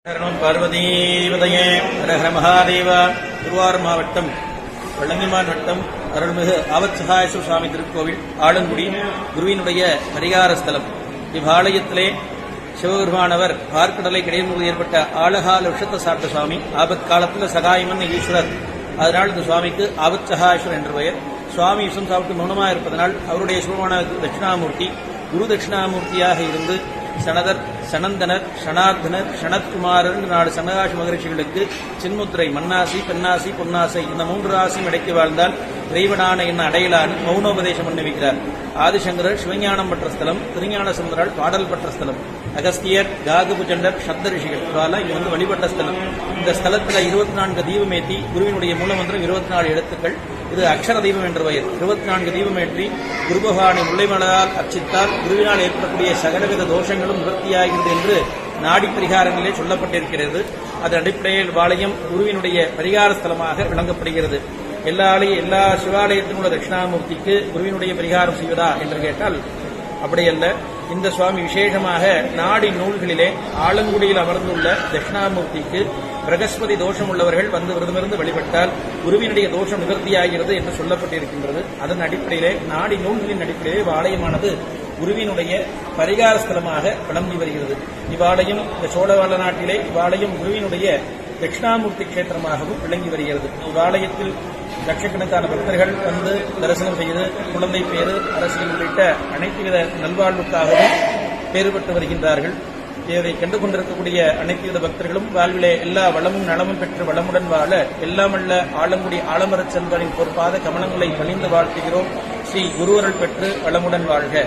பார்வதீபதையே ஹரஹர மகாதேவ. திருவாரூர் மாவட்டம் வள்ளங்கிமான் வட்டம் அருள்மிகு ஆவத்சகாயேஸ்வர சுவாமி திருக்கோவில் ஆலங்குடி குருவினுடைய பரிகார ஸ்தலம். இவ்வாலயத்திலே சிவபெருமானவர் பார்க்கடலை கிடையாது ஏற்பட்ட ஆழகால விஷத்தை சாப்பிட்ட சுவாமி. ஆபத் காலத்தில் சகாயமன் ஈஸ்வரர். அதனால் இந்த சுவாமிக்கு ஆவத்சகாயேஸ்வரர் என்று பெயர். சுவாமி விஷம் சாப்பிட்டு மௌனமாக இருப்பதனால் அவருடைய சிவபெருமான தட்சிணாமூர்த்தி குரு தட்சிணாமூர்த்தியாக இருந்து சனதர், சனந்தனர், ஷனார்த்தனர், ஷனத்குமாரர் 4 சனகாஷ மகரிஷிகளுக்கு சின்முத்திரை மன்னாசி, பெண்ணாசி, பொன்னாசை இந்த 3 ராசியும் அடைத்து வாழ்ந்தால் இறைவனான என்ன அடையலான்னு மௌனோபதேசம் பண்ணி வைக்கிறார். ஆதிசங்கரர் சிவஞானம் பெற்ற ஸ்தலம், திருஞான சுந்தரால் பாடல் பெற்ற ஸ்தலம், அகஸ்தியர், காகபுஜண்டர், சப்த ரிஷிகள் இவால இது வழிபட்ட ஸ்தலம். இந்த ஸ்தலத்தில் 24 தீபமேற்றி குருவினுடைய மூலமந்திரம் 24 எழுத்துக்கள். இது அக்ஷர தீபம் என்ற பெயர். 24 தீபமேற்றி குரு பகவானை முல்லைமலரால் அர்ச்சித்தால் குருவினால் ஏற்படக்கூடிய சகலவித தோஷங்களும் நிவர்த்தியாகிறது என்று நாடி பரிகாரங்களிலே சொல்லப்பட்டிருக்கிறது. அதன் அடிப்படையில் வாலயம் குருவினுடைய பரிகார ஸ்தலமாக விளங்கப்படுகிறது. எல்லா சிவாலயத்திலும் உள்ள தட்சிணாமூர்த்திக்கு குருவினுடைய பரிகாரம் செய்வதா என்று கேட்டால் அப்படியல்ல. இந்த சுவாமி விசேஷமாக நாடி நூல்களிலே ஆலங்குடியில் அமர்ந்துள்ள தட்சிணாமூர்த்திக்கு பிரகஸ்பதி தோஷம் உள்ளவர்கள் வந்து விரதமிருந்து வழிபட்டால் குருவினுடைய தோஷம் நிவர்த்தியாகிறது என்று சொல்லப்பட்டிருக்கின்றது. அதன் அடிப்படையிலே நாடி நூல்களின் அடிப்படையிலே ஆலயமானது குருவினுடைய பரிகார ஸ்தலமாக விளங்கி வருகிறது. இவ்வாலயம் இந்த சோழவாள நாட்டிலே இவ்வாலயம் குருவினுடைய தட்சிணாமூர்த்தி கஷேத்திரமாகவும் விளங்கி வருகிறது. இவ்வாலயத்தில் லட்சக்கணக்கான பக்தர்கள் வந்து தரிசனம் செய்து குழந்தை பேறு, அரசியல் உள்ளிட்ட அனைத்து வித நல்வாழ்வுக்காகவும் பேறு பெற்று வருகின்றார்கள். இதை கண்டு கொண்டிருக்கக்கூடிய அனைத்து வித பக்தர்களும் வாழ்விலே எல்லா வளமும் நலமும் பெற்று வளமுடன் வாழ எல்லாமல்ல ஆலங்குடி ஆலமரச் செல்வரின் பொற்பாத கமலங்களை பணிந்து வாழ்த்துகிறோம். ஸ்ரீ குருவருள் பெற்று வளமுடன் வாழ்க.